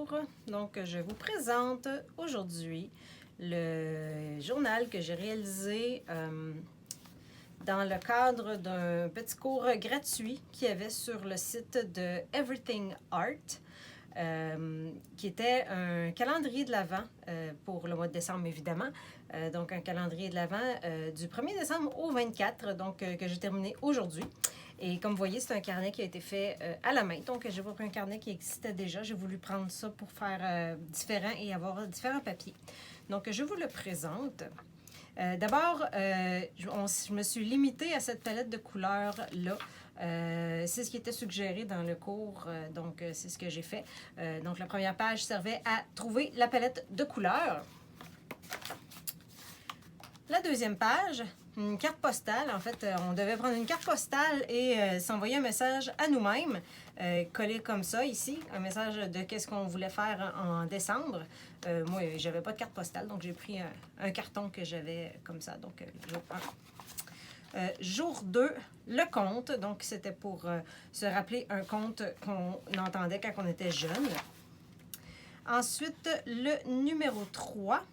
Bonjour, donc je vous présente aujourd'hui le journal que j'ai réalisé dans le cadre d'un petit cours gratuit qu'il y avait sur le site de Everything Art, qui était un calendrier de l'Avent pour le mois de décembre évidemment, donc un calendrier de l'Avent du 1er décembre au 24, donc que j'ai terminé aujourd'hui. Et comme vous voyez, c'est un carnet qui a été fait à la main. Donc, j'ai pas pris un carnet qui existait déjà. J'ai voulu prendre ça pour faire différent et avoir différents papiers. Donc, je vous le présente. D'abord, je me suis limitée à cette palette de couleurs-là. C'est ce qui était suggéré dans le cours, donc c'est ce que j'ai fait. Donc, la première page servait à trouver la palette de couleurs. La deuxième page, une carte postale. En fait, on devait prendre une carte postale et s'envoyer un message à nous-mêmes, collé comme ça ici, un message de qu'est-ce qu'on voulait faire en décembre. Moi, j'avais pas de carte postale, donc j'ai pris un carton que j'avais comme ça. Donc, jour 1. Jour 2, le conte. Donc, c'était pour se rappeler un conte qu'on entendait quand on était jeune. Ensuite, le numéro 3.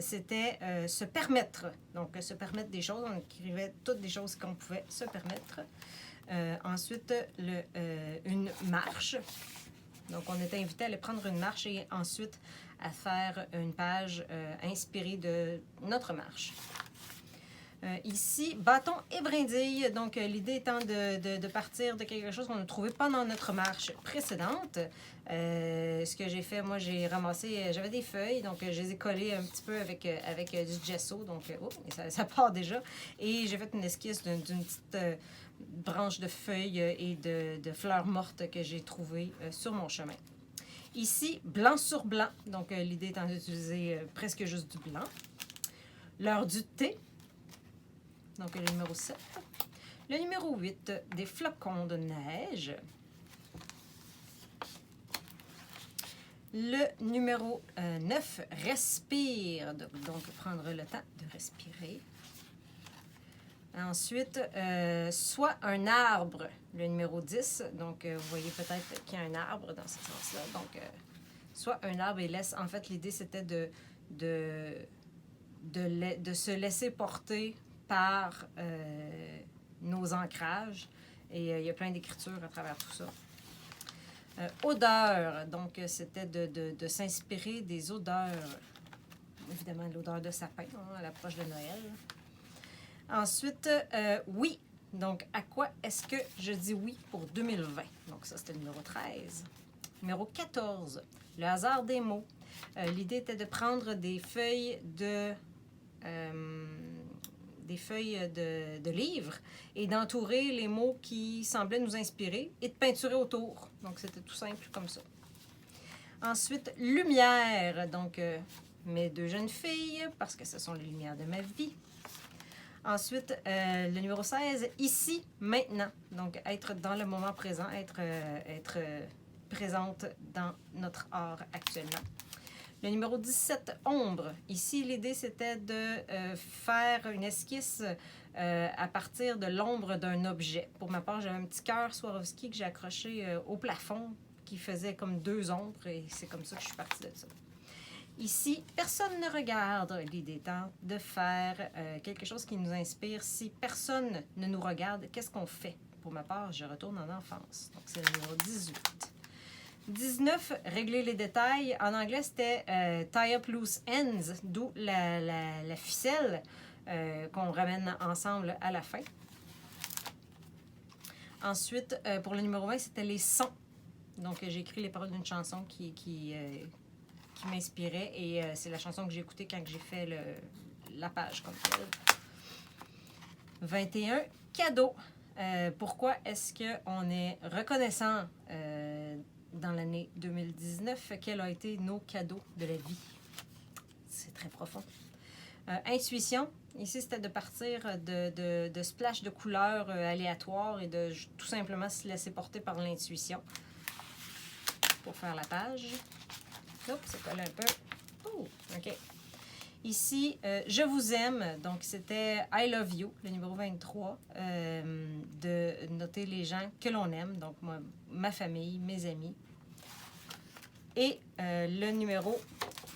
C'était se permettre. Donc, se permettre des choses. On écrivait toutes des choses qu'on pouvait se permettre. Ensuite, une marche. Donc, on était invité à aller prendre une marche et ensuite à faire une page inspirée de notre marche. Ici, bâton et brindille. Donc, l'idée étant de partir de quelque chose qu'on a trouvé pendant notre marche précédente. Ce que j'ai fait, moi, j'ai ramassé, j'avais des feuilles, donc je les ai collées un petit peu avec du gesso. Donc, ça part déjà. Et j'ai fait une esquisse d'une petite branche de feuilles et de fleurs mortes que j'ai trouvées sur mon chemin. Ici, blanc sur blanc. Donc, l'idée étant d'utiliser presque juste du blanc. L'heure du thé. Donc, le numéro 7. Le numéro 8, des flocons de neige. Le numéro 9, respire. Donc, prendre le temps de respirer. Ensuite, soit un arbre, le numéro 10. Donc, vous voyez peut-être qu'il y a un arbre dans ce sens-là. Donc, soit un arbre et laisse. En fait, l'idée, c'était de se laisser porter par nos ancrages. Et il y a plein d'écritures à travers tout ça. Odeur. Donc, c'était de s'inspirer des odeurs. Évidemment, l'odeur de sapin à l'approche de Noël. Ensuite, oui. Donc, à quoi est-ce que je dis oui pour 2020? Donc, ça, c'était le numéro 13. Numéro 14, le hasard des mots. L'idée était de prendre des feuilles de livres et d'entourer les mots qui semblaient nous inspirer et de peinturer autour. Donc, c'était tout simple comme ça. Ensuite, lumière. Donc, mes deux jeunes filles, parce que ce sont les lumières de ma vie. Ensuite, le numéro 16, ici, maintenant. Donc, être dans le moment présent, être présente dans notre art actuellement. Le numéro 17, ombre. Ici, l'idée, c'était de faire une esquisse à partir de l'ombre d'un objet. Pour ma part, j'avais un petit cœur Swarovski que j'ai accroché au plafond qui faisait comme deux ombres et c'est comme ça que je suis partie de ça. Ici, personne ne regarde. L'idée étant de faire quelque chose qui nous inspire. Si personne ne nous regarde, qu'est-ce qu'on fait? Pour ma part, je retourne en enfance. Donc, c'est le numéro 18. 19, régler les détails. En anglais, c'était tie up loose ends, d'où la ficelle qu'on ramène ensemble à la fin. Ensuite, pour le numéro 20, c'était les sons. Donc, j'ai écrit les paroles d'une chanson qui m'inspirait et c'est la chanson que j'ai écoutée quand j'ai fait la page comme telle. 21, cadeau. Pourquoi est-ce qu'on est reconnaissant dans l'année 2019? Quels ont été nos cadeaux de la vie? C'est très profond. Intuition. Ici, c'était de partir de splash de couleurs aléatoires et de tout simplement se laisser porter par l'intuition pour faire la page. Oups, ça colle un peu. Oh, OK. Ici, je vous aime. Donc, c'était I love you, le numéro 23. De noter les gens que l'on aime. Donc, moi, ma famille, mes amis. Et le numéro,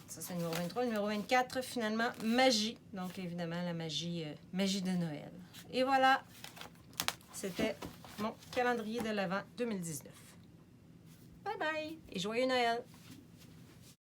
ça c'est le numéro 23, le numéro 24, finalement, magie. Donc évidemment, la magie, magie de Noël. Et voilà, c'était mon calendrier de l'Avent 2019. Bye bye et joyeux Noël!